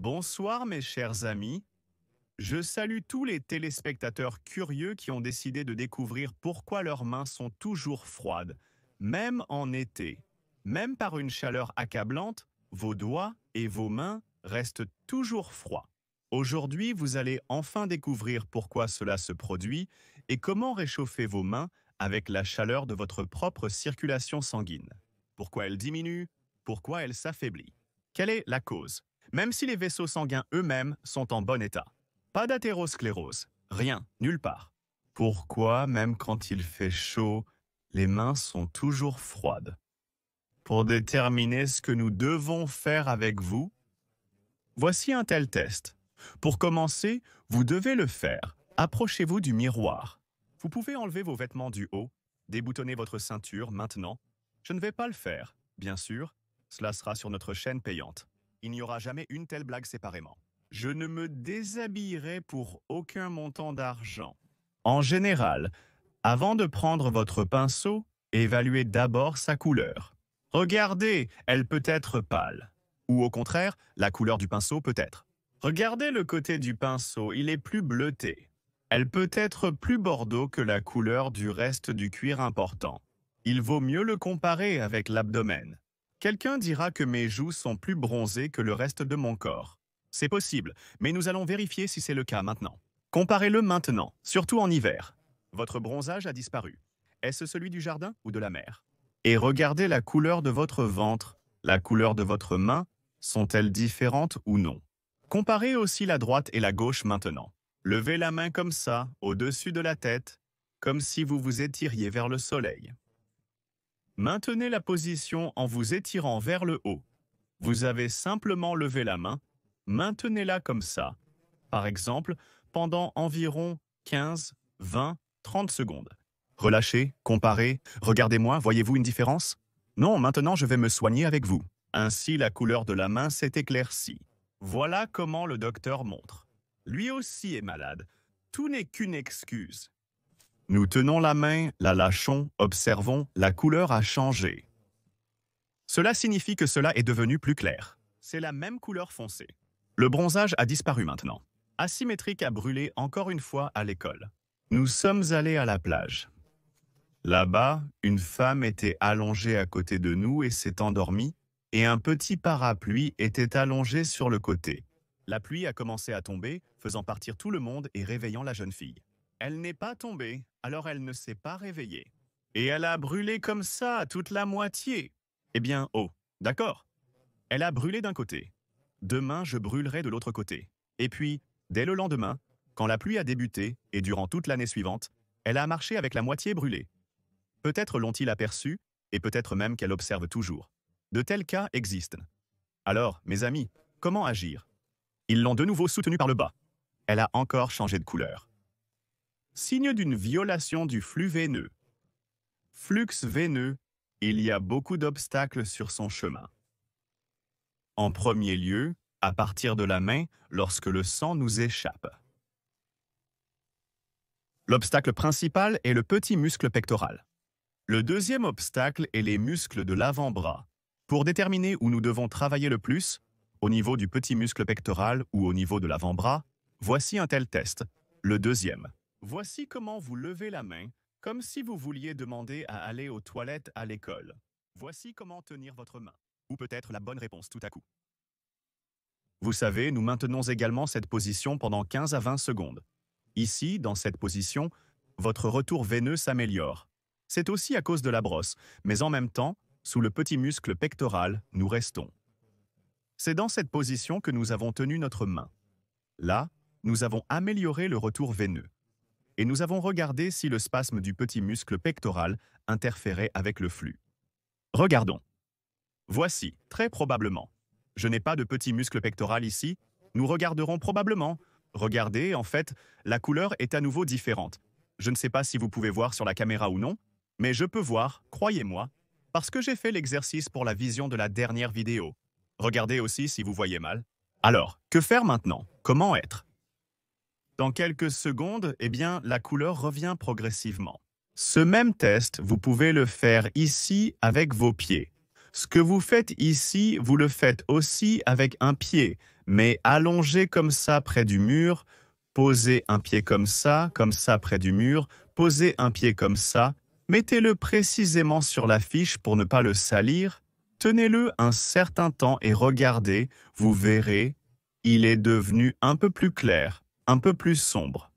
Bonsoir mes chers amis, je salue tous les téléspectateurs curieux qui ont décidé de découvrir pourquoi leurs mains sont toujours froides, même en été. Même par une chaleur accablante, vos doigts et vos mains restent toujours froids. Aujourd'hui, vous allez enfin découvrir pourquoi cela se produit et comment réchauffer vos mains avec la chaleur de votre propre circulation sanguine. Pourquoi elle diminue? Pourquoi elle s'affaiblit? Quelle est la cause? Même si les vaisseaux sanguins eux-mêmes sont en bon état. Pas d'athérosclérose, rien, nulle part. Pourquoi, même quand il fait chaud, les mains sont toujours froides? Pour déterminer ce que nous devons faire avec vous, voici un tel test. Pour commencer, vous devez le faire. Approchez-vous du miroir. Vous pouvez enlever vos vêtements du haut, déboutonner votre ceinture maintenant. Je ne vais pas le faire, bien sûr. Cela sera sur notre chaîne payante. Il n'y aura jamais une telle blague séparément. Je ne me déshabillerai pour aucun montant d'argent. En général, avant de prendre votre pinceau, évaluez d'abord sa couleur. Regardez, elle peut être pâle. Ou au contraire, la couleur du pinceau peut être. Regardez le côté du pinceau, il est plus bleuté. Elle peut être plus bordeaux que la couleur du reste du cuir important. Il vaut mieux le comparer avec l'abdomen. Quelqu'un dira que mes joues sont plus bronzées que le reste de mon corps. C'est possible, mais nous allons vérifier si c'est le cas maintenant. Comparez-le maintenant, surtout en hiver. Votre bronzage a disparu. Est-ce celui du jardin ou de la mer? Et regardez la couleur de votre ventre, la couleur de votre main, sont-elles différentes ou non? Comparez aussi la droite et la gauche maintenant. Levez la main comme ça, au-dessus de la tête, comme si vous vous étiriez vers le soleil. Maintenez la position en vous étirant vers le haut. Vous avez simplement levé la main. Maintenez-la comme ça. Par exemple, pendant environ 15, 20, 30 secondes. Relâchez, comparez, regardez-moi, voyez-vous une différence? Non, maintenant je vais me soigner avec vous. Ainsi, la couleur de la main s'est éclaircie. Voilà comment le docteur montre. Lui aussi est malade. Tout n'est qu'une excuse. Nous tenons la main, la lâchons, observons, la couleur a changé. Cela signifie que cela est devenu plus clair. C'est la même couleur foncée. Le bronzage a disparu maintenant. Asymétrique a brûlé encore une fois à l'école. Nous sommes allés à la plage. Là-bas, une femme était allongée à côté de nous et s'est endormie, et un petit parapluie était allongé sur le côté. La pluie a commencé à tomber, faisant partir tout le monde et réveillant la jeune fille. Elle n'est pas tombée, alors elle ne s'est pas réveillée. Et elle a brûlé comme ça, toute la moitié. Eh bien, oh, d'accord. Elle a brûlé d'un côté. Demain, je brûlerai de l'autre côté. Et puis, dès le lendemain, quand la pluie a débuté, et durant toute l'année suivante, elle a marché avec la moitié brûlée. Peut-être l'ont-ils aperçue, et peut-être même qu'elle observe toujours. De tels cas existent. Alors, mes amis, comment agir? Ils l'ont de nouveau soutenue par le bas. Elle a encore changé de couleur. Signe d'une violation du flux veineux. Flux veineux, il y a beaucoup d'obstacles sur son chemin. En premier lieu, à partir de la main, lorsque le sang nous échappe. L'obstacle principal est le petit muscle pectoral. Le deuxième obstacle est les muscles de l'avant-bras. Pour déterminer où nous devons travailler le plus, au niveau du petit muscle pectoral ou au niveau de l'avant-bras, voici un tel test, le deuxième. Voici comment vous levez la main, comme si vous vouliez demander à aller aux toilettes à l'école. Voici comment tenir votre main, ou peut-être la bonne réponse tout à coup. Vous savez, nous maintenons également cette position pendant 15 à 20 secondes. Ici, dans cette position, votre retour veineux s'améliore. C'est aussi à cause de la brosse, mais en même temps, sous le petit muscle pectoral, nous restons. C'est dans cette position que nous avons tenu notre main. Là, nous avons amélioré le retour veineux. Et nous avons regardé si le spasme du petit muscle pectoral interférait avec le flux. Regardons. Voici, très probablement. Je n'ai pas de petit muscle pectoral ici. Nous regarderons probablement. Regardez, en fait, la couleur est à nouveau différente. Je ne sais pas si vous pouvez voir sur la caméra ou non, mais je peux voir, croyez-moi, parce que j'ai fait l'exercice pour la vision de la dernière vidéo. Regardez aussi si vous voyez mal. Alors, que faire maintenant? Comment être? Dans quelques secondes, eh bien, la couleur revient progressivement. Ce même test, vous pouvez le faire ici avec vos pieds. Ce que vous faites ici, vous le faites aussi avec un pied, mais allongé comme ça près du mur, posez un pied comme ça près du mur, posez un pied comme ça, mettez-le précisément sur la fiche pour ne pas le salir, tenez-le un certain temps et regardez, vous verrez, il est devenu un peu plus clair, un peu plus sombre.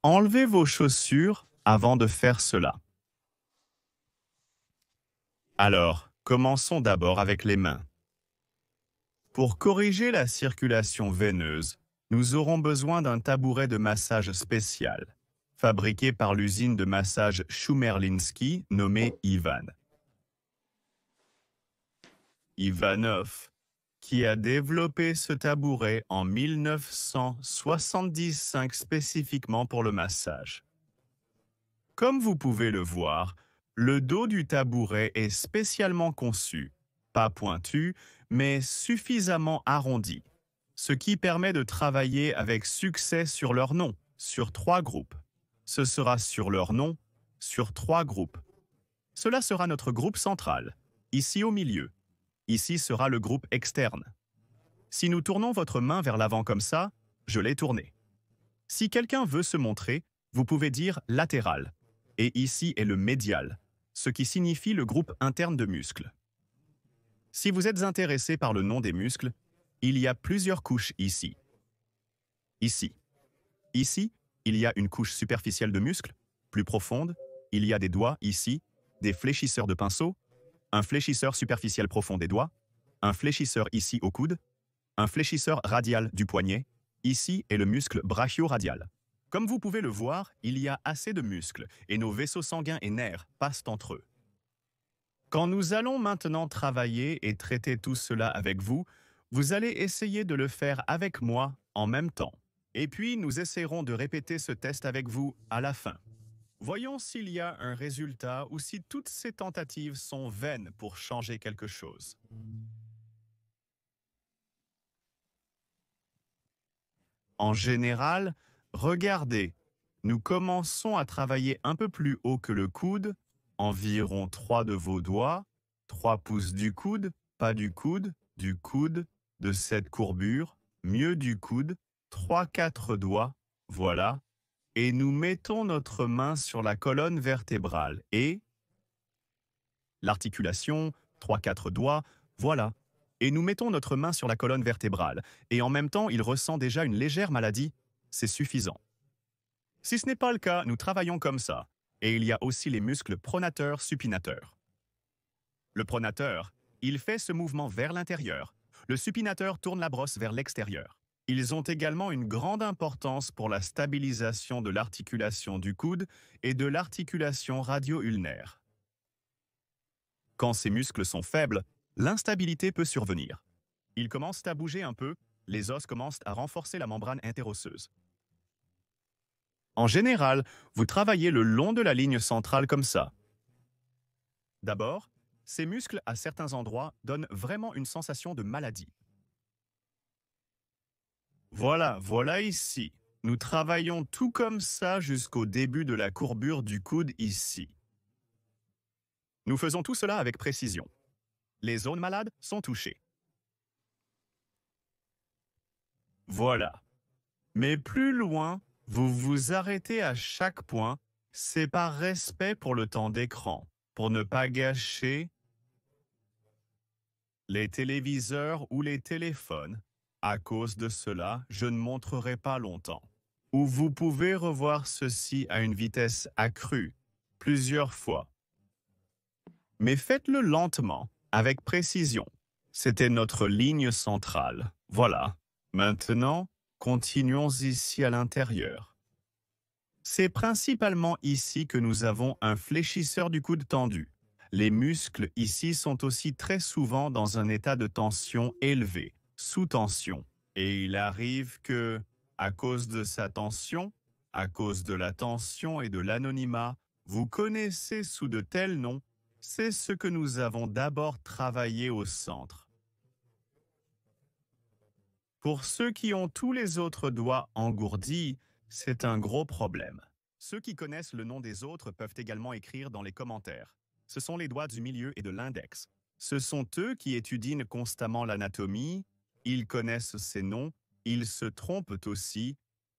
Enlevez vos chaussures avant de faire cela. Alors, commençons d'abord avec les mains. Pour corriger la circulation veineuse, nous aurons besoin d'un tabouret de massage spécial, fabriqué par l'usine de massage Shumerlinski nommée Ivan. Ivanov, qui a développé ce tabouret en 1975 spécifiquement pour le massage. Comme vous pouvez le voir, le dos du tabouret est spécialement conçu, pas pointu, mais suffisamment arrondi, ce qui permet de travailler avec succès sur leur nom, sur 3 groupes. Ce sera sur leur nom, sur 3 groupes. Cela sera notre groupe central, ici au milieu. Ici sera le groupe externe. Si nous tournons votre main vers l'avant comme ça, je l'ai tournée. Si quelqu'un veut se montrer, vous pouvez dire latéral. Et ici est le médial, ce qui signifie le groupe interne de muscles. Si vous êtes intéressé par le nom des muscles, il y a plusieurs couches ici. Ici. Ici, il y a une couche superficielle de muscles, plus profonde, il y a des doigts ici, des fléchisseurs de pinceau, un fléchisseur superficiel profond des doigts, un fléchisseur ici au coude, un fléchisseur radial du poignet, ici est le muscle brachio-radial. Comme vous pouvez le voir, il y a assez de muscles et nos vaisseaux sanguins et nerfs passent entre eux. Quand nous allons maintenant travailler et traiter tout cela avec vous, vous allez essayer de le faire avec moi en même temps. Et puis, nous essaierons de répéter ce test avec vous à la fin. Voyons s'il y a un résultat ou si toutes ces tentatives sont vaines pour changer quelque chose. En général, regardez, nous commençons à travailler un peu plus haut que le coude, environ 3 de vos doigts, 3 pouces du coude, pas du coude, de cette courbure, mieux du coude, 3-4 doigts, voilà, et nous mettons notre main sur la colonne vertébrale et l'articulation, 3-4 doigts, voilà. Et nous mettons notre main sur la colonne vertébrale, et en même temps, il ressent déjà une légère maladie. C'est suffisant. Si ce n'est pas le cas, nous travaillons comme ça. Et il y a aussi les muscles pronateurs, supinateurs. Le pronateur, il fait ce mouvement vers l'intérieur. Le supinateur tourne la brosse vers l'extérieur. Ils ont également une grande importance pour la stabilisation de l'articulation du coude et de l'articulation radio-ulnaire. Quand ces muscles sont faibles, l'instabilité peut survenir. Ils commencent à bouger un peu, les os commencent à renforcer la membrane interosseuse. En général, vous travaillez le long de la ligne centrale comme ça. D'abord, ces muscles à certains endroits donnent vraiment une sensation de maladie. Voilà ici. Nous travaillons tout comme ça jusqu'au début de la courbure du coude ici. Nous faisons tout cela avec précision. Les zones malades sont touchées. Voilà. Mais plus loin, vous vous arrêtez à chaque point, c'est par respect pour le temps d'écran, pour ne pas gâcher les téléviseurs ou les téléphones. À cause de cela, je ne montrerai pas longtemps. Ou vous pouvez revoir ceci à une vitesse accrue, plusieurs fois. Mais faites-le lentement, avec précision. C'était notre ligne centrale. Voilà. Maintenant, continuons ici à l'intérieur. C'est principalement ici que nous avons un fléchisseur du coude tendu. Les muscles ici sont aussi très souvent dans un état de tension élevé, sous tension. Et il arrive que, à cause de sa tension, à cause de la tension et de l'anonymat, vous connaissez sous de tels noms, c'est ce que nous avons d'abord travaillé au centre. Pour ceux qui ont tous les autres doigts engourdis, c'est un gros problème. Ceux qui connaissent le nom des autres peuvent également écrire dans les commentaires. Ce sont les doigts du milieu et de l'index. Ce sont eux qui étudient constamment l'anatomie. Ils connaissent ces noms, ils se trompent aussi,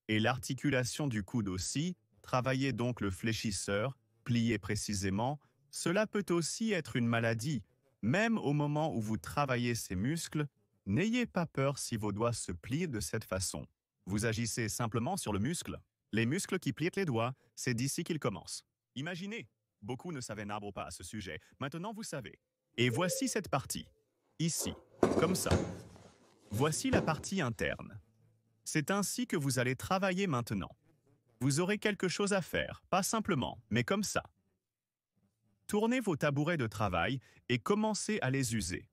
et l'articulation du coude aussi, travailler donc le fléchisseur, plier précisément, cela peut aussi être une maladie. Même au moment où vous travaillez ces muscles, n'ayez pas peur si vos doigts se plient de cette façon. Vous agissez simplement sur le muscle. Les muscles qui plient les doigts, c'est d'ici qu'ils commencent. Imaginez, beaucoup ne savaient n'arbre pas à ce sujet, maintenant vous savez. Et voici cette partie, ici, comme ça. Voici la partie interne. C'est ainsi que vous allez travailler maintenant. Vous aurez quelque chose à faire, pas simplement, mais comme ça. Tournez vos tabourets de travail et commencez à les user.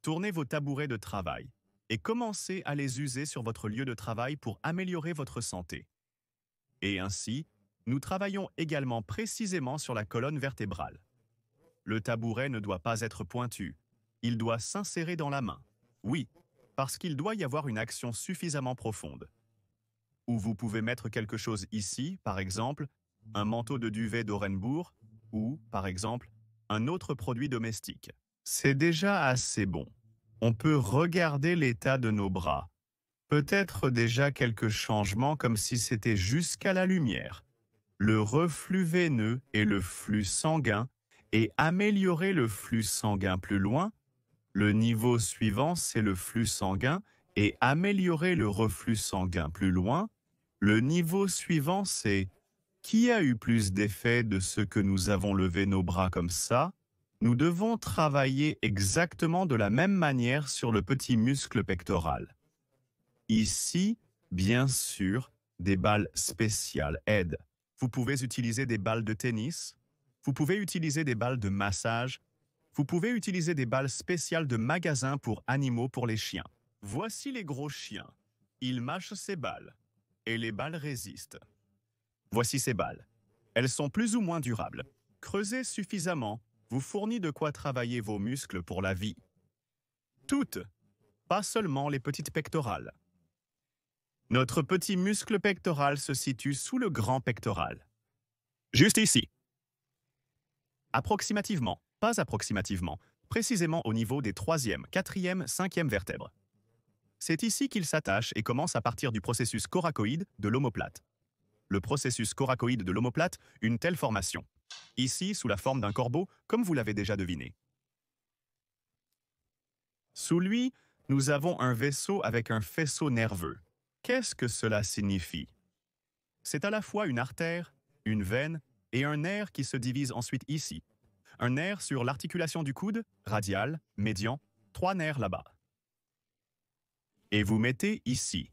Tournez vos tabourets de travail et commencez à les user sur votre lieu de travail pour améliorer votre santé. Et ainsi, nous travaillons également précisément sur la colonne vertébrale. Le tabouret ne doit pas être pointu, il doit s'insérer dans la main. Oui, parce qu'il doit y avoir une action suffisamment profonde. Ou vous pouvez mettre quelque chose ici, par exemple, un manteau de duvet d'Orenbourg, ou, par exemple, un autre produit domestique. C'est déjà assez bon. On peut regarder l'état de nos bras. Peut-être déjà quelques changements comme si c'était jusqu'à la lumière. Le reflux veineux et le flux sanguin, et améliorer le flux sanguin plus loin. Le niveau suivant, c'est le flux sanguin, et améliorer le reflux sanguin plus loin. Le niveau suivant, c'est qui a eu plus d'effet de ce que nous avons levé nos bras comme ça? Nous devons travailler exactement de la même manière sur le petit muscle pectoral. Ici, bien sûr, des balles spéciales aident. Vous pouvez utiliser des balles de tennis, vous pouvez utiliser des balles de massage, vous pouvez utiliser des balles spéciales de magasin pour animaux pour les chiens. Voici les gros chiens. Ils mâchent ces balles, et les balles résistent. Voici ces balles. Elles sont plus ou moins durables. Creusez suffisamment vous fournit de quoi travailler vos muscles pour la vie. Toutes, pas seulement les petites pectorales. Notre petit muscle pectoral se situe sous le grand pectoral. Juste ici. Approximativement, pas approximativement, précisément au niveau des 3e, 4e, 5e vertèbres. C'est ici qu'il s'attache et commence à partir du processus coracoïde de l'omoplate. Le processus coracoïde de l'omoplate, une telle formation. Ici, sous la forme d'un corbeau, comme vous l'avez déjà deviné. Sous lui, nous avons un vaisseau avec un faisceau nerveux. Qu'est-ce que cela signifie? C'est à la fois une artère, une veine et un nerf qui se divise ensuite ici. Un nerf sur l'articulation du coude, radial, médian, 3 nerfs là-bas. Et vous mettez ici.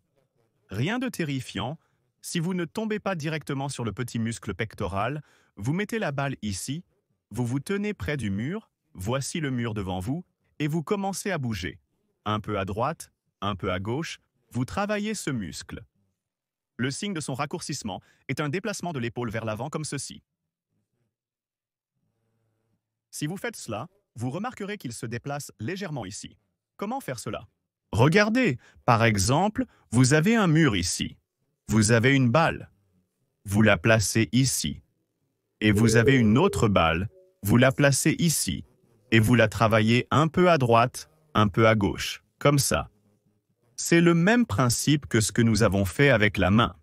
Rien de terrifiant. Si vous ne tombez pas directement sur le petit muscle pectoral, vous mettez la balle ici, vous vous tenez près du mur, voici le mur devant vous, et vous commencez à bouger. Un peu à droite, un peu à gauche, vous travaillez ce muscle. Le signe de son raccourcissement est un déplacement de l'épaule vers l'avant comme ceci. Si vous faites cela, vous remarquerez qu'il se déplace légèrement ici. Comment faire cela? Regardez, par exemple, vous avez un mur ici. Vous avez une balle. Vous la placez ici. Et vous avez une autre balle. Vous la placez ici. Et vous la travaillez un peu à droite, un peu à gauche, comme ça. C'est le même principe que ce que nous avons fait avec la main.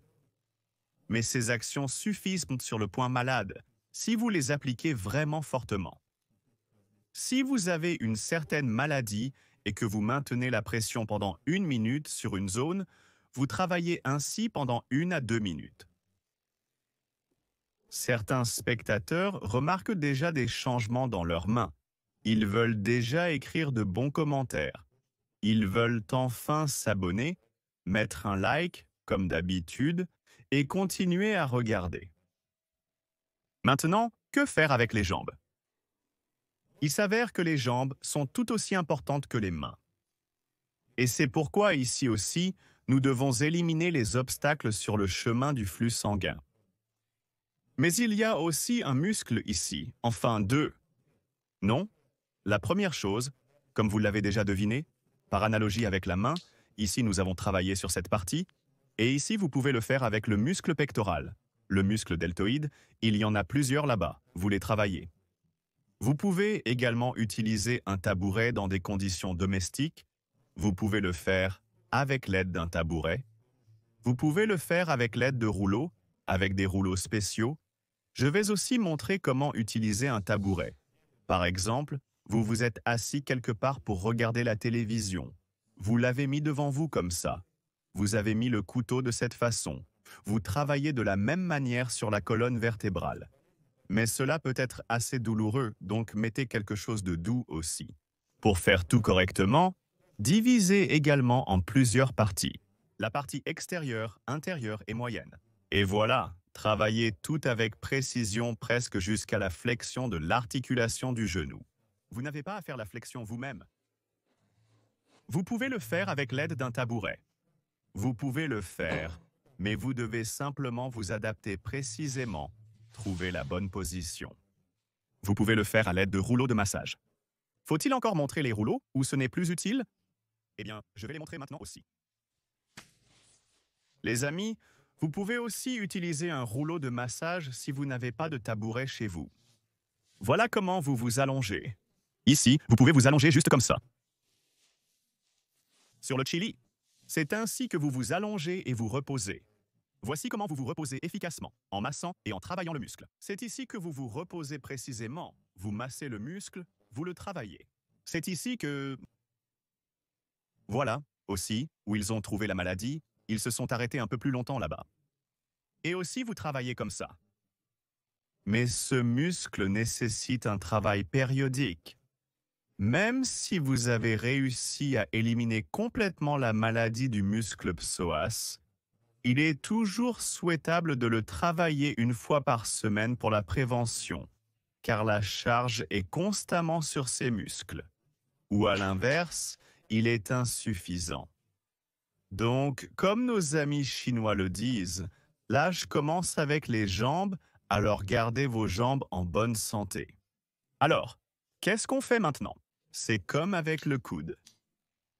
Mais ces actions suffisent sur le point malade, si vous les appliquez vraiment fortement. Si vous avez une certaine maladie et que vous maintenez la pression pendant 1 minute sur une zone, vous travaillez ainsi pendant 1 à 2 minutes. Certains spectateurs remarquent déjà des changements dans leurs mains. Ils veulent déjà écrire de bons commentaires. Ils veulent enfin s'abonner, mettre un like, comme d'habitude, et continuer à regarder. Maintenant, que faire avec les jambes? Il s'avère que les jambes sont tout aussi importantes que les mains. Et c'est pourquoi ici aussi, nous devons éliminer les obstacles sur le chemin du flux sanguin. Mais il y a aussi un muscle ici, enfin 2. Non? La première chose, comme vous l'avez déjà deviné, par analogie avec la main, ici nous avons travaillé sur cette partie, et ici vous pouvez le faire avec le muscle pectoral. Le muscle deltoïde, il y en a plusieurs là-bas, vous les travaillez. Vous pouvez également utiliser un tabouret dans des conditions domestiques. Vous pouvez le faire avec l'aide d'un tabouret. Vous pouvez le faire avec l'aide de rouleaux, avec des rouleaux spéciaux. Je vais aussi montrer comment utiliser un tabouret. Par exemple, vous vous êtes assis quelque part pour regarder la télévision. Vous l'avez mis devant vous comme ça. Vous avez mis le couteau de cette façon. Vous travaillez de la même manière sur la colonne vertébrale. Mais cela peut être assez douloureux, donc mettez quelque chose de doux aussi. Pour faire tout correctement, divisez également en plusieurs parties. La partie extérieure, intérieure et moyenne. Et voilà, travaillez tout avec précision presque jusqu'à la flexion de l'articulation du genou. Vous n'avez pas à faire la flexion vous-même. Vous pouvez le faire avec l'aide d'un tabouret. Vous pouvez le faire, mais vous devez simplement vous adapter précisément, trouver la bonne position. Vous pouvez le faire à l'aide de rouleaux de massage. Faut-il encore montrer les rouleaux ou ce n'est plus utile? Eh bien, je vais les montrer maintenant aussi. Les amis, vous pouvez aussi utiliser un rouleau de massage si vous n'avez pas de tabouret chez vous. Voilà comment vous vous allongez. Ici, vous pouvez vous allonger juste comme ça. Sur le chili, c'est ainsi que vous vous allongez et vous reposez. Voici comment vous vous reposez efficacement, en massant et en travaillant le muscle. C'est ici que vous vous reposez précisément. Vous massez le muscle, vous le travaillez. C'est ici que... Voilà, aussi, où ils ont trouvé la maladie, ils se sont arrêtés un peu plus longtemps là-bas. Et aussi, vous travaillez comme ça. Mais ce muscle nécessite un travail périodique. Même si vous avez réussi à éliminer complètement la maladie du muscle psoas, il est toujours souhaitable de le travailler une fois par semaine pour la prévention, car la charge est constamment sur ces muscles. Ou à l'inverse, il est insuffisant. Donc, comme nos amis chinois le disent, l'âge commence avec les jambes, alors gardez vos jambes en bonne santé. Alors, qu'est-ce qu'on fait maintenant? C'est comme avec le coude.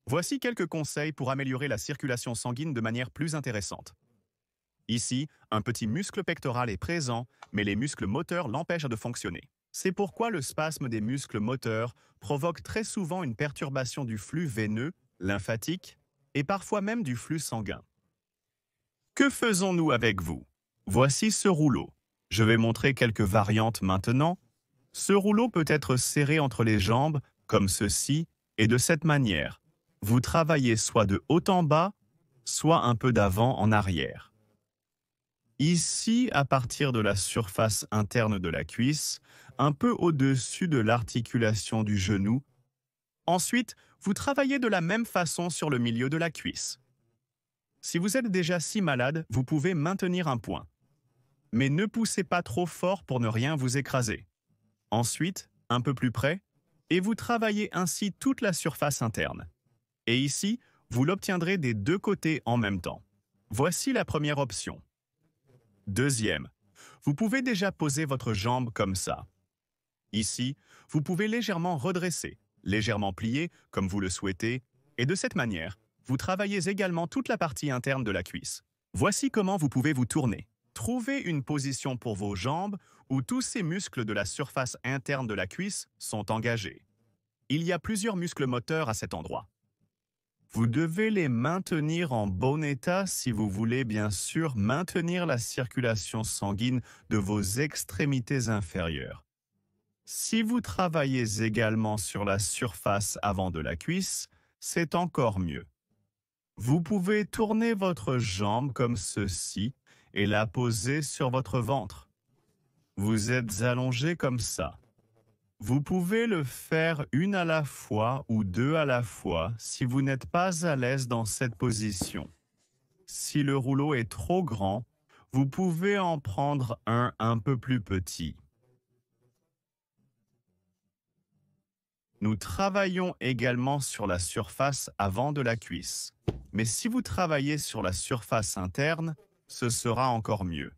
Voici quelques conseils pour améliorer la circulation sanguine de manière plus intéressante. Ici, un petit muscle pectoral est présent, mais les muscles moteurs l'empêchent de fonctionner. C'est pourquoi le spasme des muscles moteurs provoque très souvent une perturbation du flux veineux, lymphatique et parfois même du flux sanguin. Que faisons-nous avec vous? Voici ce rouleau. Je vais montrer quelques variantes maintenant. Ce rouleau peut être serré entre les jambes, comme ceci, et de cette manière. Vous travaillez soit de haut en bas, soit un peu d'avant en arrière. Ici, à partir de la surface interne de la cuisse, un peu au-dessus de l'articulation du genou. Ensuite, vous travaillez de la même façon sur le milieu de la cuisse. Si vous êtes déjà si malade, vous pouvez maintenir un point. Mais ne poussez pas trop fort pour ne rien vous écraser. Ensuite, un peu plus près, et vous travaillez ainsi toute la surface interne. Et ici, vous l'obtiendrez des deux côtés en même temps. Voici la première option. Deuxième, vous pouvez déjà poser votre jambe comme ça. Ici, vous pouvez légèrement redresser, légèrement plier, comme vous le souhaitez, et de cette manière, vous travaillez également toute la partie interne de la cuisse. Voici comment vous pouvez vous tourner. Trouvez une position pour vos jambes où tous ces muscles de la surface interne de la cuisse sont engagés. Il y a plusieurs muscles moteurs à cet endroit. Vous devez les maintenir en bon état si vous voulez bien sûr maintenir la circulation sanguine de vos extrémités inférieures. Si vous travaillez également sur la surface avant de la cuisse, c'est encore mieux. Vous pouvez tourner votre jambe comme ceci et la poser sur votre ventre. Vous êtes allongé comme ça. Vous pouvez le faire une à la fois ou deux à la fois si vous n'êtes pas à l'aise dans cette position. Si le rouleau est trop grand, vous pouvez en prendre un peu plus petit. Nous travaillons également sur la surface avant de la cuisse. Mais si vous travaillez sur la surface interne, ce sera encore mieux.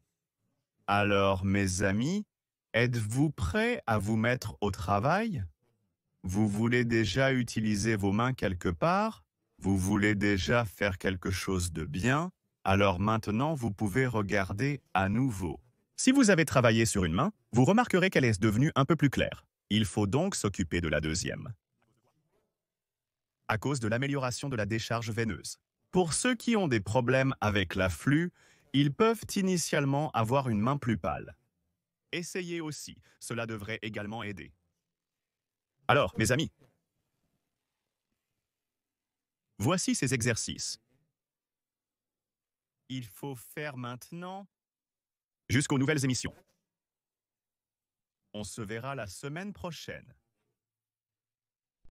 Alors, mes amis, êtes-vous prêts à vous mettre au travail? Vous voulez déjà utiliser vos mains quelque part? Vous voulez déjà faire quelque chose de bien? Alors maintenant, vous pouvez regarder à nouveau. Si vous avez travaillé sur une main, vous remarquerez qu'elle est devenue un peu plus claire. Il faut donc s'occuper de la deuxième. à cause de l'amélioration de la décharge veineuse. Pour ceux qui ont des problèmes avec l'afflux, ils peuvent initialement avoir une main plus pâle. Essayez aussi, cela devrait également aider. Alors, mes amis, voici ces exercices. Il faut faire maintenant jusqu'aux nouvelles émissions. On se verra la semaine prochaine.